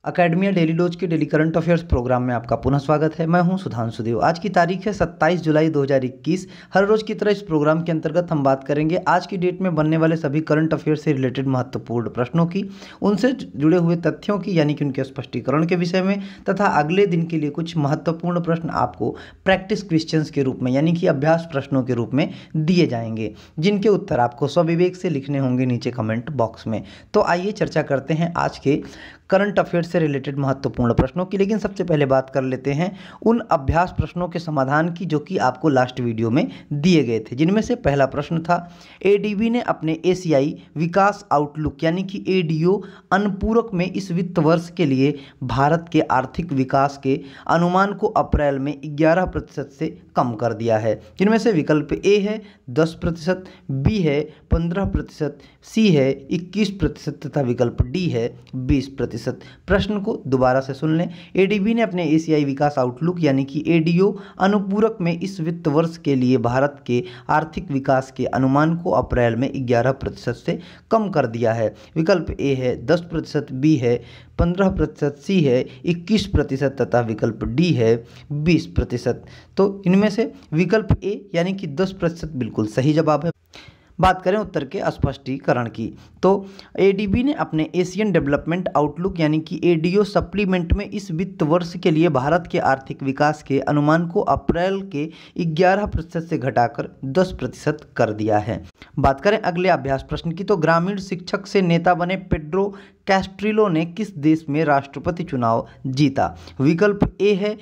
Academia daily dose के daily current affairs programme में आपका पुनः स्वागत है। मैं हूं सुधांशु देव। आज की तारीख है 27 जुलाई 2021। हर रोज की तरह इस प्रोग्राम के अंतर्गत हम बात करेंगे आज की डेट में बनने वाले सभी करंट अफेयर से रिलेटेड महत्वपूर्ण प्रश्नों की, उनसे जुड़े हुए तथ्यों की यानी कि उनके स्पष्टीकरण के विषय में, तथा अगले दिन के लिए कुछ महत्वपूर्ण प्रश्न आपको प्रैक्टिस क्वेश्चंस के रूप में यानी कि अभ्यास प्रश्नों के रूप में दिए जाएंगे, जिनके उत्तर आपको स्वविवेक से लिखने होंगे नीचे कमेंट बॉक्स में। तो आइए चर्चा करते हैं आज के करंट अफेयर से रिलेटेड महत्वपूर्ण प्रश्नों की। लेकिन सबसे पहले बात कर लेते हैं उन अभ्यास प्रश्नों के समाधान की जो कि आपको लास्ट वीडियो में दिए गए थे, जिनमें से पहला प्रश्न था एडीबी ने अपने एशियाई विकास आउटलुक यानी कि एडीओ अनुपूरक में इस वित्त वर्ष के लिए भारत के आर्थिक विकास के अनुमान को अप्रैल में 11% से कम कर दिया है, जिनमें से विकल्प ए है 10%, बी है 15%, सी है 21% तथा विकल्प डी है 20%। प्रश्न को दोबारा से सुन लें। एडीबी ने अपने एशियाई विकास आउटलुक यानी कि एडीओ अनुपूरक में इस वित्त वर्ष के लिए भारत के आर्थिक विकास के अनुमान को अप्रैल में 11% से कम कर दिया है। विकल्प ए है 10%, बी है 15%, सी है 21% तथा विकल्प डी है 20%। तो इनमें से विकल्प ए यानी कि 10% बिल्कुल सही जवाब है। बात करें उत्तर के स्पष्टीकरण की, तो एडीबी ने अपने एशियन डेवलपमेंट आउटलुक यानी कि एडीओ सप्लीमेंट में इस वित्त वर्ष के लिए भारत के आर्थिक विकास के अनुमान को अप्रैल के 11% से घटाकर 10% कर दिया है। बात करें अगले अभ्यास प्रश्न की, तो ग्रामीण शिक्षक से नेता बने पेड्रो कैस्ट्रिलो ने किस देश में राष्ट्रपति चुनाव जीता? विकल्प ए है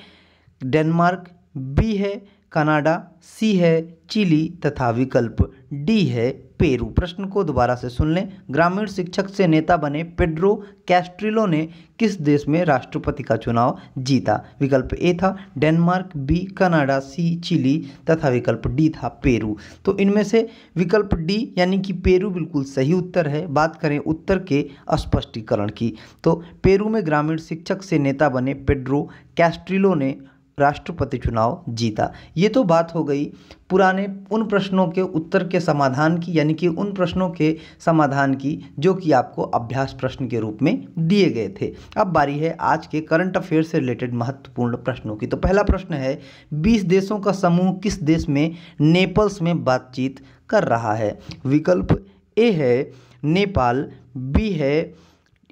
डेनमार्क, बी है कनाडा, सी है चिली तथा विकल्प डी है पेरू। प्रश्न को दोबारा से सुन लें। ग्रामीण शिक्षक से नेता बने पेड्रो कैस्ट्रिलो ने किस देश में राष्ट्रपति का चुनाव जीता? विकल्प ए था डेनमार्क, बी कनाडा, सी चिली तथा विकल्प डी था पेरू। तो इनमें से विकल्प डी यानी कि पेरू बिल्कुल सही उत्तर है। बात करें उत्तर के स्पष्टीकरण की, तो पेरू में ग्रामीण शिक्षक से नेता बने पेड्रो कैस्ट्रिलो ने राष्ट्रपति चुनाव जीता। ये तो बात हो गई पुराने उन प्रश्नों के उत्तर के समाधान की यानी कि उन प्रश्नों के समाधान की जो कि आपको अभ्यास प्रश्न के रूप में दिए गए थे। अब बारी है आज के करंट अफेयर से रिलेटेड महत्वपूर्ण प्रश्नों की। तो पहला प्रश्न है 20 देशों का समूह किस देश में नेपल्स में बातचीत कर रहा है? विकल्प ए है नेपाल, बी है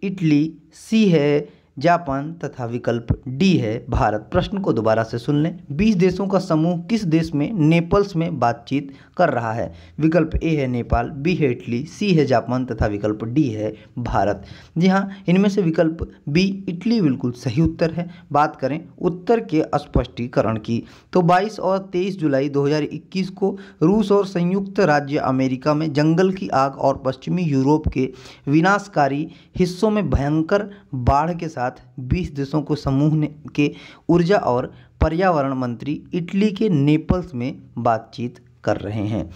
इटली, सी है जापान तथा विकल्प डी है भारत। प्रश्न को दोबारा से सुन लें। 20 देशों का समूह किस देश में नेपल्स में बातचीत कर रहा है? विकल्प ए है नेपाल, बी है इटली, सी है जापान तथा विकल्प डी है भारत। जी हाँ, इनमें से विकल्प बी इटली बिल्कुल सही उत्तर है। बात करें उत्तर के स्पष्टीकरण की, तो 22 और 23 जुलाई 2021 को रूस और संयुक्त राज्य अमेरिका में जंगल की आग और पश्चिमी यूरोप के विनाशकारी हिस्सों में भयंकर बाढ़ के साथ 20 देशों को समूह के ऊर्जा और पर्यावरण मंत्री इटली के नेपल्स में बातचीत कर रहे हैं।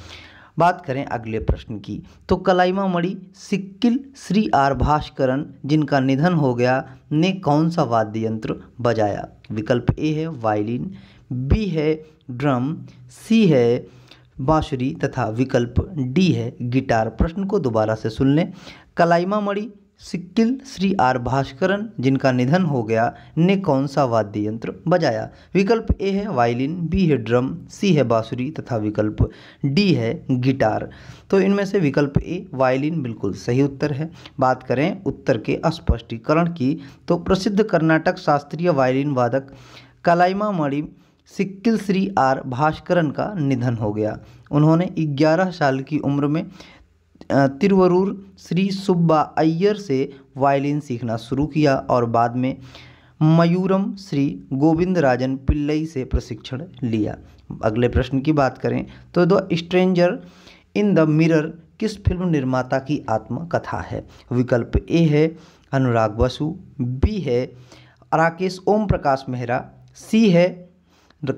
बात करें अगले प्रश्न की, तो कलाईमामणि सिक्किल श्री आर भास्करन जिनका निधन हो गया ने कौन सा वाद्य यंत्र बजाया? विकल्प ए है वायलिन, बी है ड्रम, सी है बांसुरी तथा विकल्प डी है गिटार। प्रश्न को दोबारा से सुन लें। कलाईमामणि सिक्किल श्री आर भास्करन जिनका निधन हो गया ने कौन सा वाद्य यंत्र बजाया? विकल्प ए है वायलिन, बी है ड्रम, सी है बांसुरी तथा विकल्प डी है गिटार। तो इनमें से विकल्प ए वायलिन बिल्कुल सही उत्तर है। बात करें उत्तर के स्पष्टीकरण की, तो प्रसिद्ध कर्नाटक शास्त्रीय वायलिन वादक कलाईमामणि सिक्किल श्री आर भास्करन का निधन हो गया। उन्होंने 11 साल की उम्र में तिरुवरूर श्री सुब्बा अय्यर से वायलिन सीखना शुरू किया और बाद में मयूरम श्री गोविंदराजन पिल्लई से प्रशिक्षण लिया। अगले प्रश्न की बात करें, तो the stranger in the mirror किस फिल्म निर्माता की आत्मकथा है? विकल्प ए है अनुराग बसु, बी है राकेश ओम प्रकाश मेहरा, सी है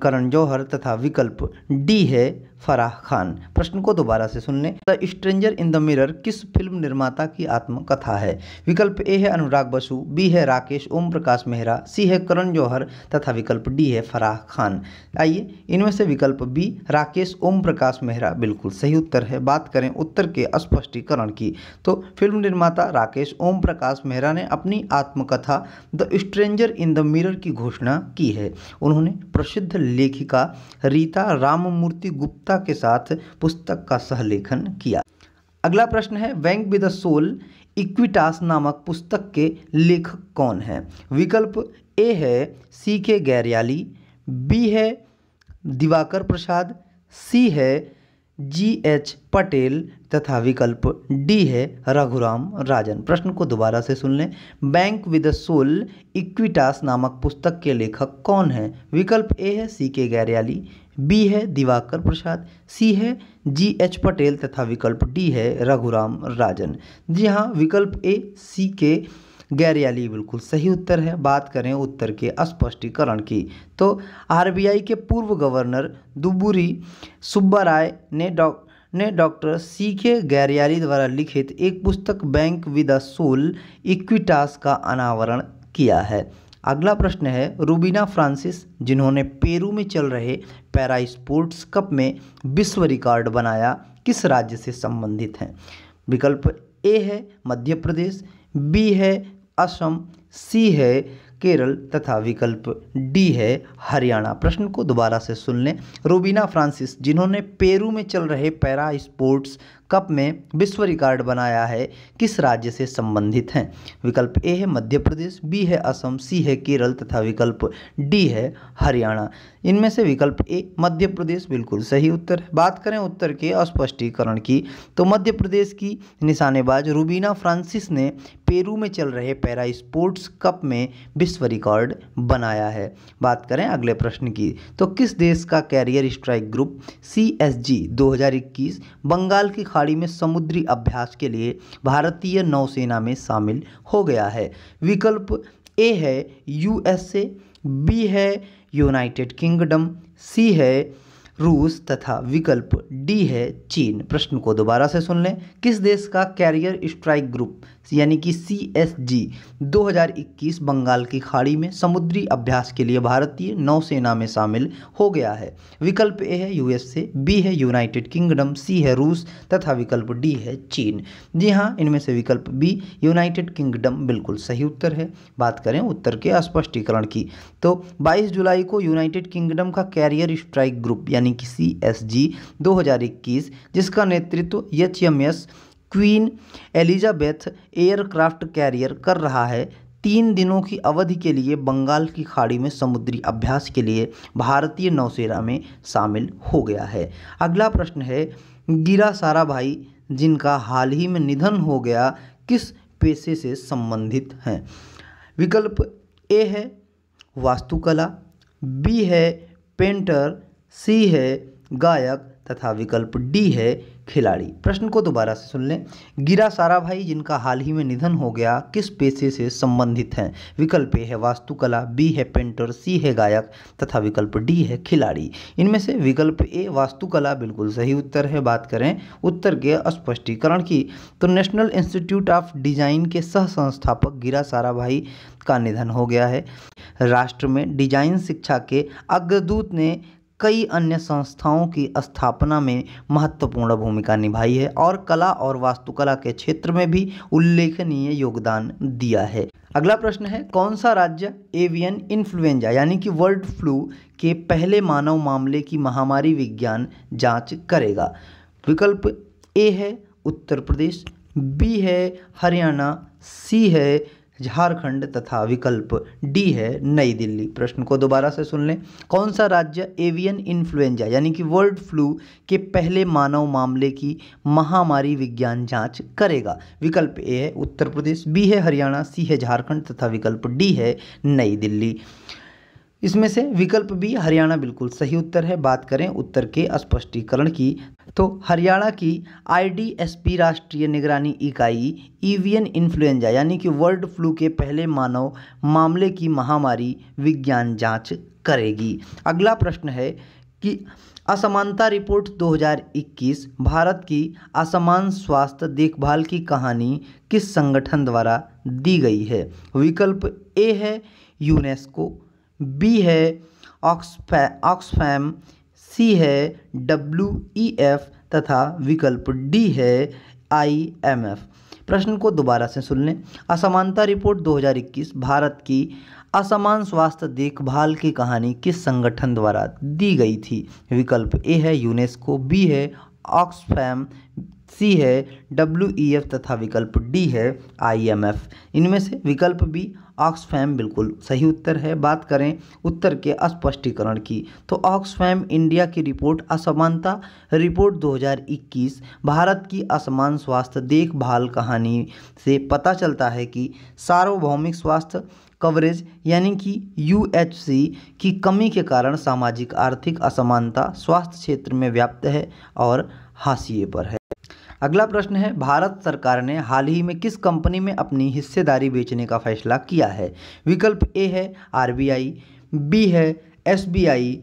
करण जौहर तथा विकल्प डी है फराह खान। प्रश्न को दोबारा से सुन लें। The stranger in the mirror किस फिल्म निर्माता की आत्मकथा है? विकल्प ए है अनुराग बसु, बी है राकेश ओम प्रकाश मेहरा, सी है करण जौहर तथा विकल्प डी है फराह खान। आइए इनमें से विकल्प बी राकेश ओम प्रकाश मेहरा बिल्कुल सही उत्तर है। बात करें उत्तर के स्पष्टीकरण की तो फिल्म निर्माता राकेश ओम प्रकाश मेहरा ने अपनी आत्मकथा the stranger in the mirror की घोषणा की है। उन्होंने प्रसिद्ध लेखिका रीता राममूर्ति गुप्ता के साथ पुस्तक का सहलेखन किया। अगला प्रश्न है bank with the soul Equitas नामक पुस्तक के लेखक कौन हैं? विकल्प ए है सी के गैरयाली, बी है दिवाकर प्रसाद, सी है GH पटेल तथा विकल्प डी है रघुराम राजन। प्रश्न को दोबारा से सुन लें। बैंक विद सोल इक्विटास नामक पुस्तक के लेखक कौन हैं? विकल्प ए है सी के गैरयाली, बी है दिवाकर प्रसाद, सी है GH पटेल तथा विकल्प डी है रघुराम राजन। जी हाँ, विकल्प ए सी के गैरयाली बिल्कुल सही उत्तर है। बात करें उत्तर के स्पष्टीकरण की तो RBI के पूर्व गवर्नर दुब्बुरी सुब्बाराय ने डॉक्टर सी के गैरयाली द्वारा लिखित एक पुस्तक bank with the soul Equitas का अनावरण किया है। अगला प्रश्न है रूबीना फ्रांसिस जिन्होंने पेरू में चल रहे पैरा स्पोर्ट्स कप में विश्व रिकॉर्ड बनाया किस राज्य से संबंधित हैं? विकल्प ए है मध्य प्रदेश, बी है असम, सी है केरल तथा विकल्प डी है हरियाणा। प्रश्न को दोबारा से सुन लें। रूबीना फ्रांसिस जिन्होंने पेरू में चल रहे पैरा स्पोर्ट्स कप में विश्व रिकॉर्ड बनाया है किस राज्य से संबंधित हैं? विकल्प ए है मध्य प्रदेश, बी है असम, सी है केरल तथा विकल्प डी है हरियाणा। इनमें से विकल्प ए मध्य प्रदेश बिल्कुल सही उत्तर है। बात करें उत्तर के स्पष्टीकरण की तो मध्य प्रदेश की निशानेबाज रूबीना फ्रांसिस ने पेरू में चल रहे पैरा स्पोर्ट्स कप में विश्व रिकॉर्ड बनाया है। बात करें अगले प्रश्न की तो किस देश का carrier strike group CSG 2021 Bengal की खाड़ी में समुद्री अभ्यास के लिए भारतीय नौसेना में शामिल हो गया है? विकल्प ए है USA, बी है यूनाइटेड किंगडम, सी है रूस तथा विकल्प डी है चीन। प्रश्न को दोबारा से सुन लें। किस देश का कैरियर स्ट्राइक ग्रुप यानी कि CSG 2021 बंगाल की खाड़ी में समुद्री अभ्यास के लिए भारतीय नौसेना में शामिल हो गया है? विकल्प ए है USA, बी है यूनाइटेड किंगडम, सी है रूस तथा विकल्प डी है चीन। जी हाँ, इनमें से विकल्प बी यूनाइटेड किंगडम बिल्कुल सही उत्तर है। बात करें उत्तर के स्पष्टीकरण की तो 22 जुलाई को यूनाइटेड किंगडम का कैरियर स्ट्राइक ग्रुप यानी कि CSG 2021 जिसका नेतृत्व HMS queen Elizabeth aircraft carrier कर रहा है 3 दिनों की अवधि के लिए बंगाल की खाड़ी में समुद्री अभ्यास के लिए भारतीय नौसेना में शामिल हो गया है। अगला प्रश्न है गिरा साराभाई जिनका हाल ही में निधन हो गया किस पेशे से संबंधित हैं? विकल्प ए है वास्तुकला, बी है पेंटर, सी है गायक तथा विकल्प डी है खिलाड़ी। प्रश्न को दोबारा से सुन लें। गिरा साराभाई जिनका हाल ही में निधन हो गया किस पेशे से संबंधित हैं? विकल्प ए है वास्तुकला, बी है पेंटर, सी है गायक तथा विकल्प डी है खिलाड़ी। इनमें से विकल्प ए वास्तुकला बिल्कुल सही उत्तर है। बात करें उत्तर के स्पष्टीकरण की तो नेशनल इंस्टीट्यूट ऑफ डिजाइन के सह संस्थापक गिरा साराभाई का निधन हो गया है। राष्ट्र में डिजाइन शिक्षा के अग्रदूत ने कई अन्य संस्थाओं की स्थापना में महत्वपूर्ण भूमिका निभाई है और कला और वास्तुकला के क्षेत्र में भी उल्लेखनीय योगदान दिया है। अगला प्रश्न है कौन सा राज्य एवियन इन्फ्लुएंजा यानी कि बर्ड फ्लू के पहले मानव मामले की महामारी विज्ञान जांच करेगा? विकल्प ए है उत्तर प्रदेश, बी है हरियाणा, सी है झारखंड तथा विकल्प डी है नई दिल्ली। प्रश्न को दोबारा से सुन लें। कौन सा राज्य एवियन इन्फ्लुएंजा यानी कि बर्ड फ्लू के पहले मानव मामले की महामारी विज्ञान जांच करेगा? विकल्प ए है उत्तर प्रदेश, बी है हरियाणा, सी है झारखंड तथा विकल्प डी है नई दिल्ली। इसमें से विकल्प बी हरियाणा बिल्कुल सही उत्तर है। बात करें उत्तर के स्पष्टीकरण की तो हरियाणा की IDSP राष्ट्रीय निगरानी इकाई एवियन इन्फ्लुएंजा यानी कि बर्ड फ्लू के पहले मानव मामले की महामारी विज्ञान जांच करेगी। अगला प्रश्न है कि असमानता रिपोर्ट 2021 भारत की असमान स्वास्थ्य देखभाल की कहानी किस संगठन द्वारा दी गई है? विकल्प ए है यूनेस्को, बी है ऑक्सफैम, सी है WEF तथा विकल्प डी है IMF। प्रश्न को दोबारा से सुन लें। असमानता रिपोर्ट 2021 भारत की असमान स्वास्थ्य देखभाल की कहानी किस संगठन द्वारा दी गई थी? विकल्प ए है यूनेस्को, बी है ऑक्सफैम, सी है WEF तथा विकल्प डी है IMF। इनमें से विकल्प बी ऑक्सफैम बिल्कुल सही उत्तर है। बात करें उत्तर के स्पष्टीकरण की तो ऑक्सफैम इंडिया की रिपोर्ट असमानता रिपोर्ट 2021 भारत की असमान स्वास्थ्य देखभाल कहानी से पता चलता है कि सार्वभौमिक स्वास्थ्य कवरेज यानी कि UHC की कमी के कारण सामाजिक आर्थिक असमानता स्वास्थ्य क्षेत्र में व्याप्त है और हाशिए पर है। अगला प्रश्न है, भारत सरकार ने हाल ही में किस कंपनी में अपनी हिस्सेदारी बेचने का फैसला किया है? विकल्प ए है RBI, बी है SBI,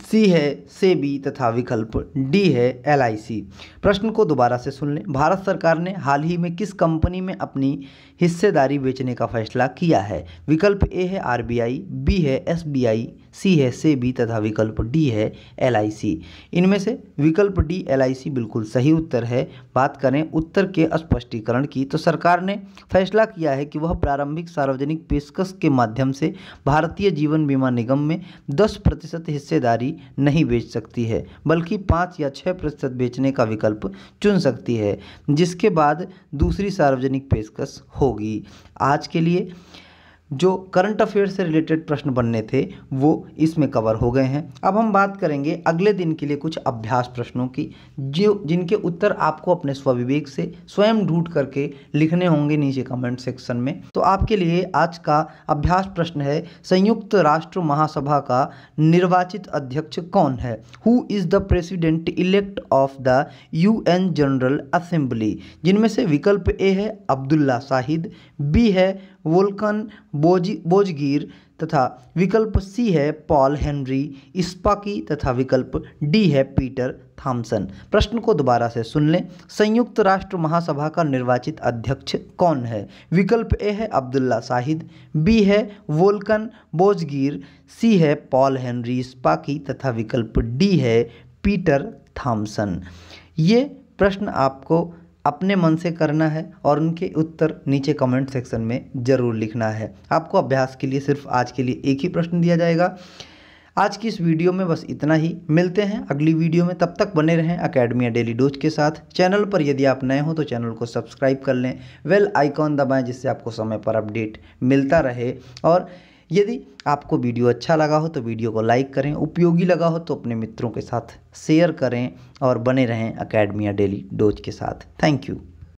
सी है सेबी तथा विकल्प डी है LIC। प्रश्न को दोबारा से सुन लें। भारत सरकार ने हाल ही में किस कंपनी में अपनी हिस्सेदारी बेचने का फैसला किया है? विकल्प ए है RBI, बी है SBI, सी है सेबी तथा विकल्प डी है LIC। इनमें से विकल्प डी LIC बिल्कुल सही उत्तर है। बात करें उत्तर के स्पष्टीकरण की तो सरकार ने फैसला किया है कि वह प्रारंभिक सार्वजनिक पेशकश के माध्यम से भारतीय जीवन बीमा निगम में 10% हिस्सेदारी नहीं बेच सकती है, बल्कि 5 या 6% बेचने का विकल्प चुन सकती है, जिसके बाद दूसरी सार्वजनिक पेशकश होगी। आज के लिए जो करंट अफेयर से रिलेटेड प्रश्न बनने थे वो इसमें कवर हो गए हैं। अब हम बात करेंगे अगले दिन के लिए कुछ अभ्यास प्रश्नों की जिनके उत्तर आपको अपने स्वविवेक से स्वयं ढूंढ करके लिखने होंगे नीचे कमेंट सेक्शन में। तो आपके लिए आज का अभ्यास प्रश्न है, संयुक्त राष्ट्र महासभा का निर्वाचित अध्यक्ष कौन है? Who is the president elect of the UN general assembly? जिनमें से विकल्प ए है अब्दुल्ला शाहिद, बी है वोल्कन बोजगीर तथा विकल्प सी है पॉल हेनरी स्पाकी तथा विकल्प डी है पीटर थॉमसन। प्रश्न को दोबारा से सुन लें। संयुक्त राष्ट्र महासभा का निर्वाचित अध्यक्ष कौन है? विकल्प ए है अब्दुल्ला शाहिद, बी है वोल्कन बोजगीर, सी है पॉल हेनरी स्पाकी तथा विकल्प डी है पीटर थॉमसन। ये प्रश्न आपको अपने मन से करना है और उनके उत्तर नीचे कमेंट सेक्शन में ज़रूर लिखना है। आपको अभ्यास के लिए सिर्फ आज के लिए एक ही प्रश्न दिया जाएगा। आज की इस वीडियो में बस इतना ही। मिलते हैं अगली वीडियो में, तब तक बने रहें अकेडमी डेली डोज के साथ। चैनल पर यदि आप नए हो तो चैनल को सब्सक्राइब कर लें, बेल आइकॉन दबाएं जिससे आपको समय पर अपडेट मिलता रहे। और यदि आपको वीडियो अच्छा लगा हो तो वीडियो को लाइक करें, उपयोगी लगा हो तो अपने मित्रों के साथ शेयर करें और बने रहें अकेडमी डेली डोज के साथ। Thank you.